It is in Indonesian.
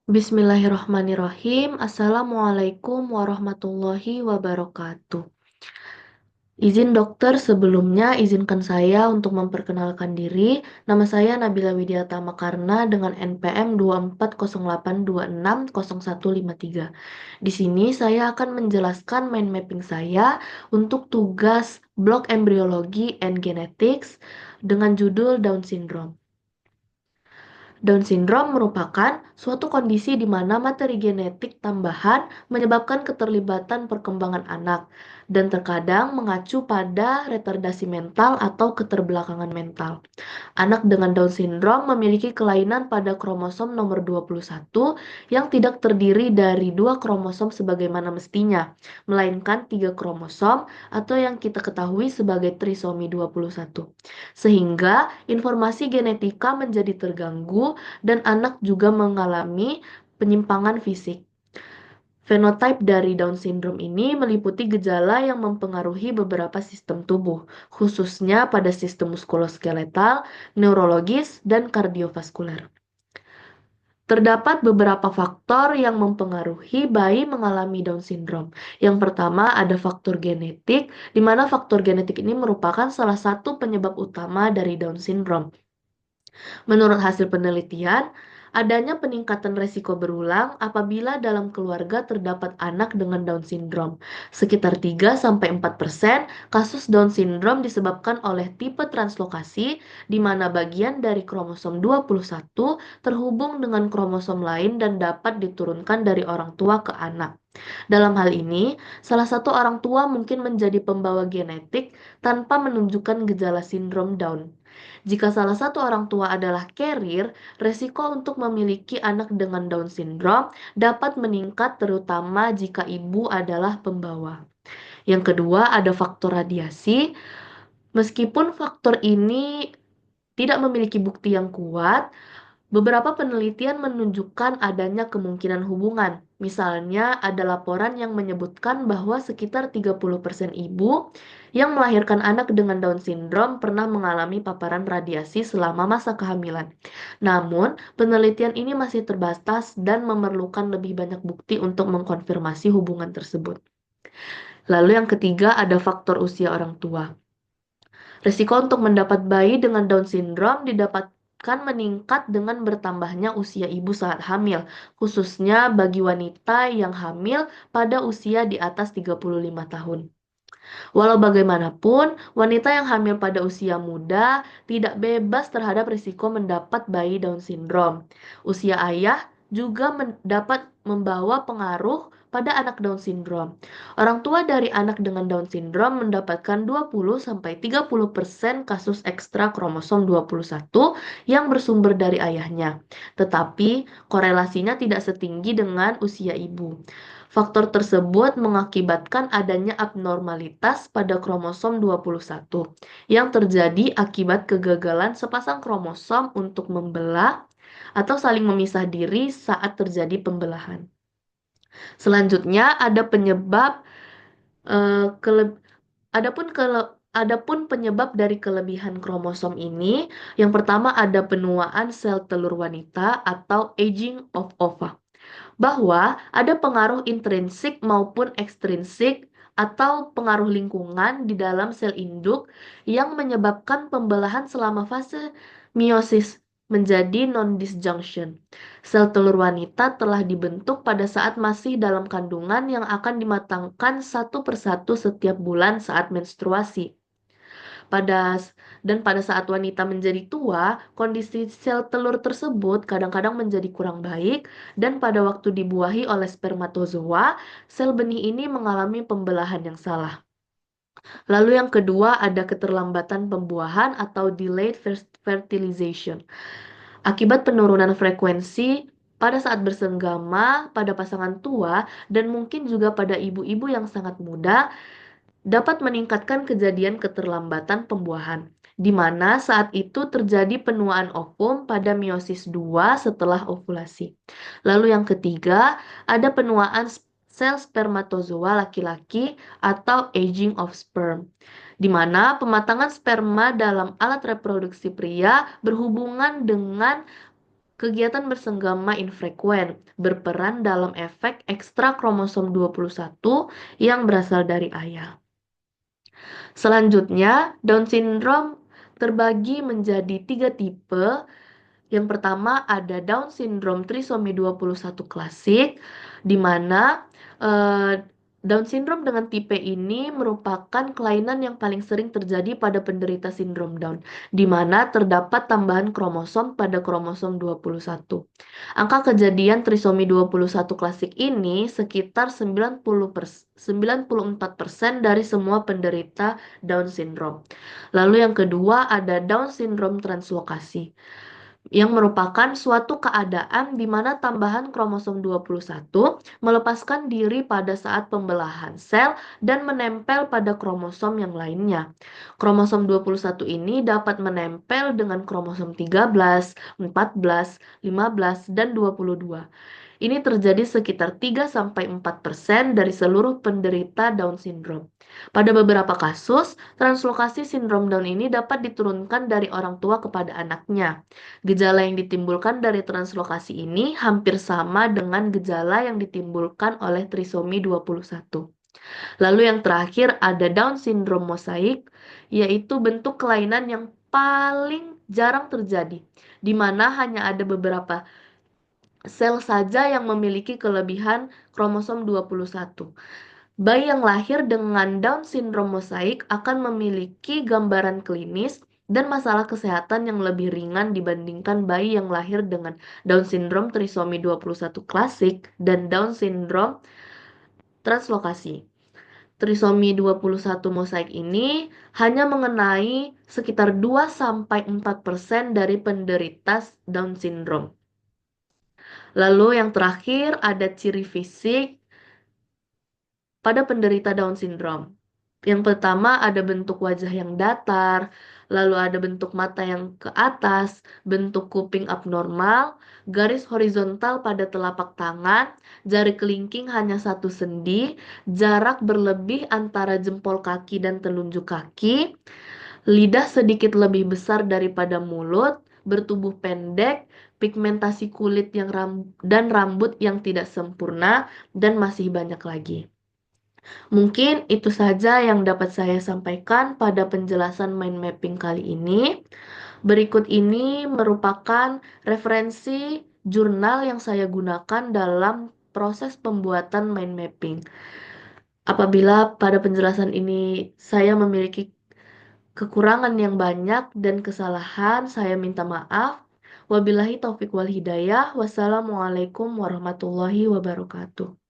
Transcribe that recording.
Bismillahirrahmanirrahim. Assalamualaikum warahmatullahi wabarakatuh. Izin dokter, sebelumnya izinkan saya untuk memperkenalkan diri. Nama saya Nabila Widiata Makarna dengan NPM 2408260153. Di sini saya akan menjelaskan mind mapping saya untuk tugas blok embriologi and genetics dengan judul Down Syndrome. Down syndrome merupakan suatu kondisi di mana materi genetik tambahan menyebabkan keterlibatan perkembangan anak dan terkadang mengacu pada retardasi mental atau keterbelakangan mental. Anak dengan Down syndrome memiliki kelainan pada kromosom nomor 21 yang tidak terdiri dari dua kromosom sebagaimana mestinya, melainkan tiga kromosom atau yang kita ketahui sebagai trisomi 21. Sehingga informasi genetika menjadi terganggu dan anak juga mengalami penyimpangan fisik. Fenotipe dari Down syndrome ini meliputi gejala yang mempengaruhi beberapa sistem tubuh, khususnya pada sistem muskuloskeletal, neurologis, dan kardiovaskuler. Terdapat beberapa faktor yang mempengaruhi bayi mengalami Down syndrome. Yang pertama ada faktor genetik, di mana faktor genetik ini merupakan salah satu penyebab utama dari Down syndrome. Menurut hasil penelitian, adanya peningkatan resiko berulang apabila dalam keluarga terdapat anak dengan Down syndrome. Sekitar 3-4% kasus Down syndrome disebabkan oleh tipe translokasi di mana bagian dari kromosom 21 terhubung dengan kromosom lain dan dapat diturunkan dari orang tua ke anak. Dalam hal ini, salah satu orang tua mungkin menjadi pembawa genetik tanpa menunjukkan gejala sindrom Down. Jika salah satu orang tua adalah carrier, resiko untuk memiliki anak dengan Down syndrome dapat meningkat terutama jika ibu adalah pembawa. Yang kedua, ada faktor radiasi. Meskipun faktor ini tidak memiliki bukti yang kuat, beberapa penelitian menunjukkan adanya kemungkinan hubungan. Misalnya, ada laporan yang menyebutkan bahwa sekitar 30% ibu yang melahirkan anak dengan Down syndrome pernah mengalami paparan radiasi selama masa kehamilan. Namun, penelitian ini masih terbatas dan memerlukan lebih banyak bukti untuk mengkonfirmasi hubungan tersebut. Lalu yang ketiga ada faktor usia orang tua. Risiko untuk mendapat bayi dengan Down syndrome didapatkan meningkat dengan bertambahnya usia ibu saat hamil, khususnya bagi wanita yang hamil pada usia di atas 35 tahun. Walau bagaimanapun, wanita yang hamil pada usia muda tidak bebas terhadap risiko mendapat bayi Down syndrome. Usia ayah juga dapat membawa pengaruh pada anak Down syndrome. Orang tua dari anak dengan Down syndrome mendapatkan 20-30% kasus ekstra kromosom 21 yang bersumber dari ayahnya. Tetapi korelasinya tidak setinggi dengan usia ibu. Faktor tersebut mengakibatkan adanya abnormalitas pada kromosom 21 yang terjadi akibat kegagalan sepasang kromosom untuk membelah atau saling memisah diri saat terjadi pembelahan. Selanjutnya ada penyebab eh, kele- adapun penyebab dari kelebihan kromosom ini, yang pertama ada penuaan sel telur wanita atau aging of ova, bahwa ada pengaruh intrinsik maupun ekstrinsik atau pengaruh lingkungan di dalam sel induk yang menyebabkan pembelahan selama fase meiosis menjadi non-disjunction. Sel telur wanita telah dibentuk pada saat masih dalam kandungan yang akan dimatangkan satu persatu setiap bulan saat menstruasi. Pada pada saat wanita menjadi tua, kondisi sel telur tersebut kadang-kadang menjadi kurang baik dan pada waktu dibuahi oleh spermatozoa, sel benih ini mengalami pembelahan yang salah. Lalu yang kedua ada keterlambatan pembuahan atau delayed fertilization. Akibat penurunan frekuensi pada saat bersenggama pada pasangan tua dan mungkin juga pada ibu-ibu yang sangat muda, dapat meningkatkan kejadian keterlambatan pembuahan, di mana saat itu terjadi penuaan ovum pada meiosis 2 setelah ovulasi. Lalu yang ketiga, ada penuaan sel spermatozoa laki-laki atau aging of sperm, di mana pematangan sperma dalam alat reproduksi pria berhubungan dengan Kegiatan bersenggama infrekuen berperan dalam efek ekstra kromosom 21 yang berasal dari ayah. Selanjutnya, Down syndrome terbagi menjadi 3 tipe. Yang pertama ada Down syndrome trisomi 21 klasik, di mana eh, Down syndrome dengan tipe ini merupakan kelainan yang paling sering terjadi pada penderita sindrom Down, di mana terdapat tambahan kromosom pada kromosom 21. Angka kejadian trisomi 21 klasik ini sekitar 94% dari semua penderita Down syndrome. Lalu yang kedua ada Down syndrome translokasi yang merupakan suatu keadaan di mana tambahan kromosom 21 melepaskan diri pada saat pembelahan sel dan menempel pada kromosom yang lainnya. Kromosom 21 ini dapat menempel dengan kromosom 13, 14, 15, dan 22. Ini terjadi sekitar 3-4% dari seluruh penderita Down syndrome. Pada beberapa kasus, translokasi sindrom Down ini dapat diturunkan dari orang tua kepada anaknya. Gejala yang ditimbulkan dari translokasi ini hampir sama dengan gejala yang ditimbulkan oleh trisomi 21. Lalu yang terakhir ada Down syndrome mosaik, yaitu bentuk kelainan yang paling jarang terjadi, di mana hanya ada beberapa sel saja yang memiliki kelebihan kromosom 21. Bayi yang lahir dengan Down syndrome mosaik akan memiliki gambaran klinis dan masalah kesehatan yang lebih ringan dibandingkan bayi yang lahir dengan Down syndrome trisomi 21 klasik dan Down syndrome translokasi. Trisomi 21 mosaik ini hanya mengenai sekitar 2-4% dari penderita Down syndrome. Lalu yang terakhir ada ciri fisik pada penderita Down syndrome. Yang pertama ada bentuk wajah yang datar, lalu ada bentuk mata yang ke atas, bentuk kuping abnormal, garis horizontal pada telapak tangan, jari kelingking hanya 1 sendi, jarak berlebih antara jempol kaki dan telunjuk kaki, lidah sedikit lebih besar daripada mulut, bertubuh pendek, pigmentasi kulit dan rambut yang tidak sempurna, dan masih banyak lagi. Mungkin itu saja yang dapat saya sampaikan pada penjelasan mind mapping kali ini. Berikut ini merupakan referensi jurnal yang saya gunakan dalam proses pembuatan mind mapping. Apabila pada penjelasan ini saya memiliki kekurangan yang banyak dan kesalahan, saya minta maaf. Wabillahi taufik wal hidayah. Wassalamualaikum warahmatullahi wabarakatuh.